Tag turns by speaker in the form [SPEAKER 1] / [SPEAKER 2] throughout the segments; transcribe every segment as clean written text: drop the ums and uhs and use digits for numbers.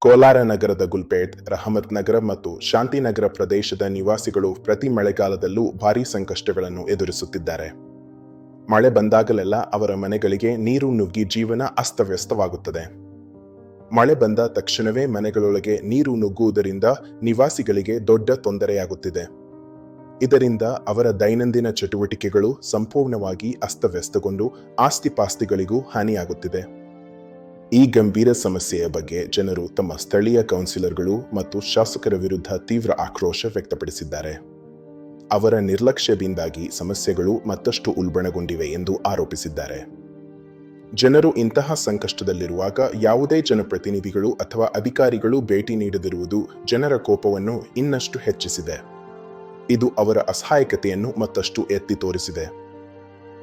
[SPEAKER 1] ಕೋಲಾರ ನಗರದ ಗುಲ್ಪೇಟ್, ರಹಮತ್ ನಗರ ಮತ್ತು ಶಾಂತಿನಗರ ಪ್ರದೇಶದ ನಿವಾಸಿಗಳು ಪ್ರತಿ ಮಳೆಗಾಲದಲ್ಲೂ ಭಾರೀ ಸಂಕಷ್ಟಗಳನ್ನು ಎದುರಿಸುತ್ತಿದ್ದಾರೆ. ಮಳೆ ಬಂದಾಗಲೆಲ್ಲ ಅವರ ಮನೆಗಳಿಗೆ ನೀರು ನುಗ್ಗಿ ಜೀವನ ಅಸ್ತವ್ಯಸ್ತವಾಗುತ್ತದೆ. ಮಳೆ ಬಂದ ತಕ್ಷಣವೇ ಮನೆಗಳೊಳಗೆ ನೀರು ನುಗ್ಗುವುದರಿಂದ ನಿವಾಸಿಗಳಿಗೆ ದೊಡ್ಡ ತೊಂದರೆಯಾಗುತ್ತಿದೆ. ಇದರಿಂದ ಅವರ ದೈನಂದಿನ ಚಟುವಟಿಕೆಗಳು ಸಂಪೂರ್ಣವಾಗಿ ಅಸ್ತವ್ಯಸ್ತಗೊಂಡು ಆಸ್ತಿಪಾಸ್ತಿಗಳಿಗೂ ಹಾನಿಯಾಗುತ್ತಿದೆ. ಈ ಗಂಭೀರ ಸಮಸ್ಯೆಯ ಬಗ್ಗೆ ಜನರು ತಮ್ಮ ಸ್ಥಳೀಯ ಕೌನ್ಸಿಲರ್ಗಳು ಮತ್ತು ಶಾಸಕರ ವಿರುದ್ಧ ತೀವ್ರ ಆಕ್ರೋಶ ವ್ಯಕ್ತಪಡಿಸಿದ್ದಾರೆ. ಅವರ ನಿರ್ಲಕ್ಷ್ಯದಿಂದಾಗಿ ಸಮಸ್ಯೆಗಳು ಮತ್ತಷ್ಟು ಉಲ್ಬಣಗೊಂಡಿವೆ ಎಂದು ಆರೋಪಿಸಿದ್ದಾರೆ. ಜನರು ಇಂತಹ ಸಂಕಷ್ಟದಲ್ಲಿರುವಾಗ ಯಾವುದೇ ಜನಪ್ರತಿನಿಧಿಗಳು ಅಥವಾ ಅಧಿಕಾರಿಗಳು ಭೇಟಿ ನೀಡದಿರುವುದು ಜನರ ಕೋಪವನ್ನು ಇನ್ನಷ್ಟು ಹೆಚ್ಚಿಸಿದೆ. ಇದು ಅವರ ಅಸಹಾಯಕತೆಯನ್ನು ಮತ್ತಷ್ಟು ಎತ್ತಿ ತೋರಿಸಿದೆ.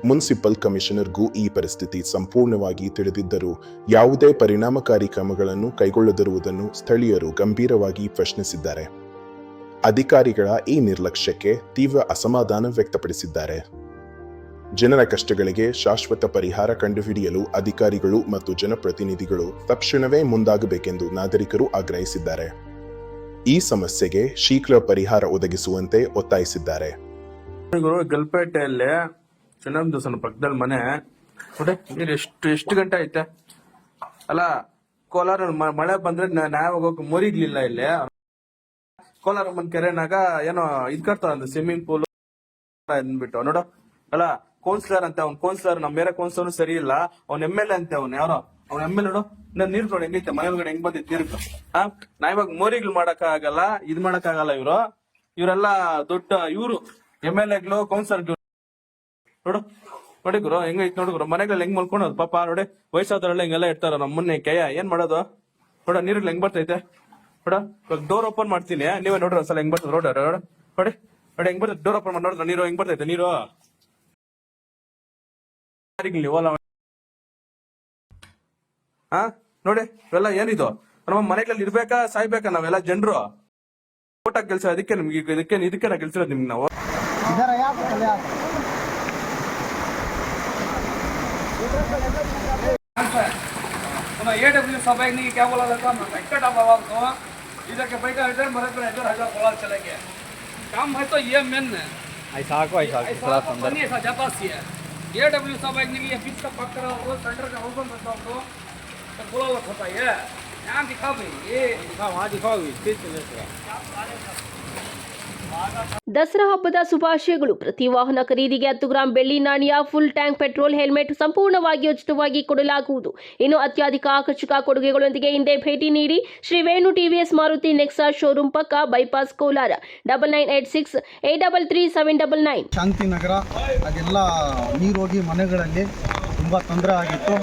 [SPEAKER 1] ಮುನ್ಸಿಪಲ್ ಕಮಿಷನರ್ಗೂ ಈ ಪರಿಸ್ಥಿತಿ ಸಂಪೂರ್ಣವಾಗಿ ತಿಳಿದಿದ್ದರೂ ಯಾವುದೇ ಪರಿಣಾಮಕಾರಿ ಕ್ರಮಗಳನ್ನು ಕೈಗೊಳ್ಳದಿರುವುದನ್ನು ಸ್ಥಳೀಯರು ಗಂಭೀರವಾಗಿ ಪ್ರಶ್ನಿಸಿದ್ದಾರೆ. ಅಧಿಕಾರಿಗಳ ಈ ನಿರ್ಲಕ್ಷ್ಯಕ್ಕೆ ತೀವ್ರ ಅಸಮಾಧಾನ ವ್ಯಕ್ತಪಡಿಸಿದ್ದಾರೆ. ಜನರ ಕಷ್ಟಗಳಿಗೆ ಶಾಶ್ವತ ಪರಿಹಾರ ಕಂಡುಹಿಡಿಯಲು ಅಧಿಕಾರಿಗಳು ಮತ್ತು ಜನಪ್ರತಿನಿಧಿಗಳು ತಕ್ಷಣವೇ ಮುಂದಾಗಬೇಕೆಂದು ನಾಗರಿಕರು ಆಗ್ರಹಿಸಿದ್ದಾರೆ. ಈ ಸಮಸ್ಯೆಗೆ ಶೀಘ್ರ ಪರಿಹಾರ ಒದಗಿಸುವಂತೆ ಒತ್ತಾಯಿಸಿದ್ದಾರೆ.
[SPEAKER 2] ಗಲ್ಪೇಟೆಯಲ್ಲಿ ಚೆನ್ನಮ್ಮ ದೇವಸ್ಥಾನ ಪಕ್ಕದಲ್ಲಿ ಮನೆ ನೋಡಿ, ನೀರು ಎಷ್ಟು ಗಂಟೆ ಐತೆ ಅಲ್ಲ. ಕೋಲಾರ ಮಳೆ ಬಂದ್ರೆ ನ್ಯಾಯ ಹೋಗೋಕೆ ಮೋರಿಗ್ಲಿಲ್ಲ. ಇಲ್ಲಿ ಕೋಲಾರ ಮನ್ ಕೆರೆನಾಗ ಏನೋ ಇದ್ ಕಟ್ತಾರ ಸ್ವಿಮ್ಮಿಂಗ್ ಪೂಲ್ ಅಂದ್ಬಿಟ್ಟು ನೋಡು ಅಲ್ಲ. ಕೌನ್ಸಿಲರ್ ಅಂತ ಅವ್ನ ಕೌನ್ಸಿಲರ್ ನಮ್ಮ ಬೇರೆ ಕೌನ್ಸಿಲರ್ ಸರಿ ಇಲ್ಲ. ಅವ್ನ MLA ಅಂತೆ ಅವ್ನ ಯಾರೋ ಅವ್ನ MLA ನೋಡು ನೀರ್ ನೋಡಿ ಹೆಂಗೈತೆ ಮನೆ ಒಳಗಡೆ ಹೆಂಗ್ ಬಂದೈತೆ ನೀರು. ನಾ ಇವಾಗ ಮೋರಿಗ್ಲು ಮಾಡಕ್ ಆಗಲ್ಲ, ಇದ್ ಮಾಡಕ್ ಆಗಲ್ಲ. ಇವರೆಲ್ಲ ದೊಡ್ಡ ಇವ್ರು MLAಗಳು ಕೌನ್ಸಿಲರ್ ನೋಡು ನೋಡಿ ಗುರು ಹೆಂಗೈತ್ ನೋಡು ಗುರು. ಮನೆಗಳಲ್ಲಿ ಹೆಂಗ್ ಮಲ್ಕೊಳೋದು ಪಾಪ ನೋಡಿ, ವಯಸ್ಸಾದ್ರೆಲ್ಲ ಹಿಂಗೆಲ್ಲ ಇರ್ತಾರ. ನಮ್ಮ ಮೊನ್ನೆ ಕೈಯ ಏನ್ ಮಾಡೋದು ನೋಡ. ನೀರಲ್ಲಿ ಹೆಂಗ್ ಬರ್ತೈತೆ ನೋಡ. ಇವಾಗ ಡೋರ್ ಓಪನ್ ಮಾಡ್ತೀನಿ, ನೀವೇ ನೋಡ್ರಿ ಒಂದ್ಸಲ ಹೆಂಗ್ ಬರ್ತದೆ ನೋಡ್ರಿ. ನೋಡಿ ನೋಡಿ ಹೆಂಗ್ ಬರ್ತೈತೆ. ಡೋರ್ ಓಪನ್ ಮಾಡಿ ನೋಡಿದ್ರ ನೀರು ಹೆಂಗ್ ಬರ್ತೈತೆ ನೀರು. ನೋಡಿ ಇವೆಲ್ಲ ಏನಿದು, ನಮ್ಮ ಮನೆಗಳಲ್ಲಿ ಇರ್ಬೇಕಾ ಸಾಯ್ಬೇಕಾ ನಾವೆಲ್ಲ ಜನರು? ಓಟ್ ಹಾಕಿ ಗೆಲ್ಸ ಅದಕ್ಕೆ ನಿಮ್ಗೆ ಇದಕ್ಕೆ ನಾ ಗೆಲ್ಸಿರೋದು ನಿಮ್ಗೆ ನಾವು.
[SPEAKER 3] AW सभा नहीं क्या बोला था इकट्ठा दबाव तो इधर के भाई का इधर मरद में इधर हजार बोला चलेंगे. काम है तो ये मेन है ऐसा थोड़ा सुंदर नहीं ऐसा जाता सी है. AW सभा नहीं ये बीच का पकड़ वो सेंटर का ओपन करता हो तो बोला होता है. यहाँ दिखाओ भाई, ये दिखाओ वहाँ दिखाओ
[SPEAKER 4] ದಸರಾ ಹಬ್ಬದ ಶುಭಾಶಯಗಳು. ಪ್ರತಿ ವಾಹನ ಖರೀದಿಗೆ 10 ಗ್ರಾಂ ಬೆಳ್ಳಿ ನಾಣ್ಯ, ಫುಲ್ ಟ್ಯಾಂಕ್ ಪೆಟ್ರೋಲ್, ಹೆಲ್ಮೆಟ್ ಸಂಪೂರ್ಣವಾಗಿ ಉಚಿತವಾಗಿ ಕೊಡಲಾಗುವುದು. ಇನ್ನು ಅತ್ಯಧಿಕ ಆಕರ್ಷಕ ಕೊಡುಗೆಗಳೊಂದಿಗೆ ಹಿಂದೆ ಭೇಟಿ ನೀಡಿ ಶ್ರೀ ವೇಣು TVS ಮಾರುತಿ ನೆಕ್ಸಾ ಶೋರೂಮ್ ಪಕ್ಕ, ಬೈಪಾಸ್, ಕೋಲಾರ 9986833799.
[SPEAKER 5] ಶಾಂತಿನಗರ ಅದೆಲ್ಲ ನೀರೋಗಿ ಮನೆಗಳಲ್ಲಿ ತುಂಬಾ ತೊಂದರೆ ಆಗಿತ್ತು.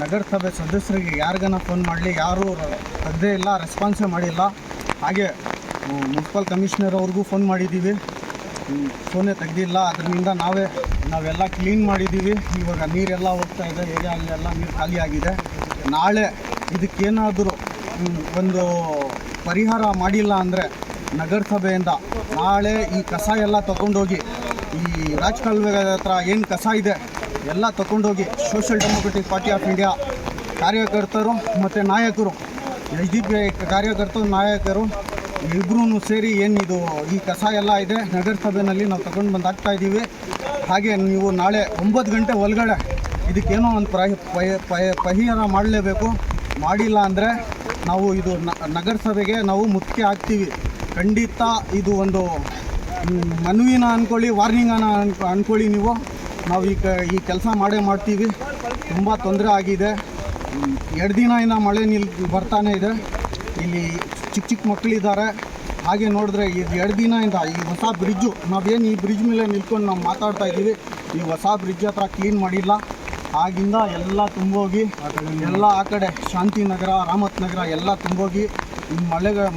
[SPEAKER 5] ನಗರಸಭೆ ಸದಸ್ಯರಿಗೆ ಯಾರಿಗಾನ ಫೋನ್ ಮಾಡಲಿ, ಯಾರೂ ಸದ್ದೇ ಇಲ್ಲ, ರೆಸ್ಪಾನ್ಸೇ ಮಾಡಿಲ್ಲ. ಹಾಗೆ ಮುನ್ಸಿಪಲ್ ಕಮಿಷನರ್ ಅವ್ರಿಗೂ ಫೋನ್ ಮಾಡಿದ್ದೀವಿ, ಫೋನೇ ತೆಗೆದಿಲ್ಲ. ಅದರಿಂದ ನಾವೆಲ್ಲ ಕ್ಲೀನ್ ಮಾಡಿದ್ದೀವಿ. ಇವಾಗ ನೀರೆಲ್ಲ ಹೋಗ್ತಾ ಇದೆ, ಏರಿಯಾಲೆಲ್ಲ ನೀರು ಖಾಲಿ ಆಗಿದೆ. ನಾಳೆ ಇದಕ್ಕೇನಾದರೂ ಒಂದು ಪರಿಹಾರ ಮಾಡಿಲ್ಲ ಅಂದರೆ ನಗರಸಭೆಯಿಂದ ನಾಳೆ ಈ ಕಸ ಎಲ್ಲ ತಗೊಂಡೋಗಿ, ಈ ರಾಜಕಾಲುವೆ ಹತ್ರ ಏನು ಕಸ ಇದೆ ಎಲ್ಲ ತಗೊಂಡೋಗಿ social democratic party of India ಕಾರ್ಯಕರ್ತರು ಮತ್ತು ನಾಯಕರು, SDP ಕಾರ್ಯಕರ್ತರು ನಾಯಕರು ಇಬ್ಬರೂ ಸೇರಿ ಏನಿದು ಈ ಕಸ ಎಲ್ಲ ಇದೆ ನಗರಸಭೆಯಲ್ಲಿ ನಾವು ತಗೊಂಡು ಬಂದು ಹಾಕ್ತಾ ಇದ್ದೀವಿ. ಹಾಗೆ ನೀವು ನಾಳೆ 9 ಗಂಟೆ ಒಳಗಡೆ ಇದಕ್ಕೇನೋ ಒಂದು ಪರಿಹಾರ ಮಾಡಲೇಬೇಕು. ಮಾಡಿಲ್ಲ ಅಂದರೆ ನಾವು ಇದು ನಗರಸಭೆಗೆ ನಾವು ಮುತ್ತಿಗೆ ಹಾಕ್ತೀವಿ. ಖಂಡಿತ ಇದು ಒಂದು ಮನವಿನ ಅಂದ್ಕೊಳ್ಳಿ, ವಾರ್ನಿಂಗನ ಅಂದ್ಕೊಳ್ಳಿ. ನಾವು ಈ ಕೆಲಸ ಮಾಡೇ ಮಾಡ್ತೀವಿ. ತುಂಬ ತೊಂದರೆ ಆಗಿದೆ. 2 ದಿನದಿಂದ ಮಳೆ ಬರ್ತಾನೆ ಇದೆ. ಇಲ್ಲಿ ಚಿಕ್ಕ ಮಕ್ಕಳಿದ್ದಾರೆ. ಹಾಗೆ ನೋಡಿದ್ರೆ ಇದು 2 ದಿನದಿಂದ ಈ ಹೊಸ ಬ್ರಿಡ್ಜು, ನಾವೇನು ಈ ಬ್ರಿಡ್ಜ್ ಮೇಲೆ ನಿಲ್ಕೊಂಡು ನಾವು ಮಾತಾಡ್ತಾ ಇದ್ದೀವಿ, ಈ ಹೊಸ ಬ್ರಿಡ್ಜ್ ಹತ್ರ ಕ್ಲೀನ್ ಮಾಡಿಲ್ಲ. ಆಗಿಂದ ಎಲ್ಲ ತುಂಬೋಗಿ ಎಲ್ಲ ಆ ಕಡೆ ಶಾಂತಿನಗರ, ರಹಮತ್ ನಗರ ಎಲ್ಲ ತುಂಬೋಗಿ ಈ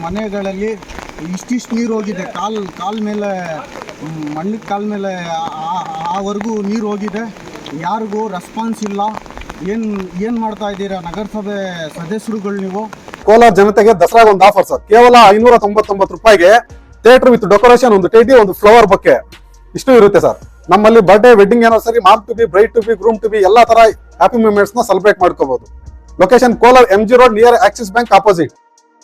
[SPEAKER 5] ಮನೆಗಳಲ್ಲಿ ಇಷ್ಟಿಷ್ಟು ನೀರು ಹೋಗಿದೆ. ಕಾಲ್ ಮೇಲೆ ಮಣ್ಣಿಗೆ ಕಾಲ ಮೇಲೆ ಆವರೆಗೂ ನೀರು ಹೋಗಿದೆ. ಯಾರಿಗೂ ರೆಸ್ಪಾನ್ಸ್ ಇಲ್ಲ. ಏನು ಮಾಡ್ತಾ ಇದ್ದೀರಾ ನಗರಸಭೆ ಸದಸ್ಯರುಗಳು ನೀವು?
[SPEAKER 6] ಕೋಲಾರ ಜನತೆಗೆ ದಸರಾಗ ಒಂದು ಆಫರ್ ಸರ್. ಕೇವಲ 599 ರೂಪಾಯಿಗೆ ಥಿಯೇಟರ್ ವಿತ್ ಡೆಕೋರೇಷನ್, ಒಂದು ಟೇಟಿ, ಒಂದು ಫ್ಲವರ್ ಬೊಕ್ಕೆ ಇಷ್ಟು ಇರುತ್ತೆ ಸರ್. ನಮ್ಮಲ್ಲಿ birthday, wedding anniversary, mom to be, bride to be, groom to be ಎಲ್ಲಾ ತರ ಹ್ಯಾಪಿ ಮೂಮೆಂಟ್ಸ್ ನ ಸೆಲೆಬ್ರೇಟ್ ಮಾಡ್ಕೋಬಹುದು. Location Kolar MG road near Axis bank opposite.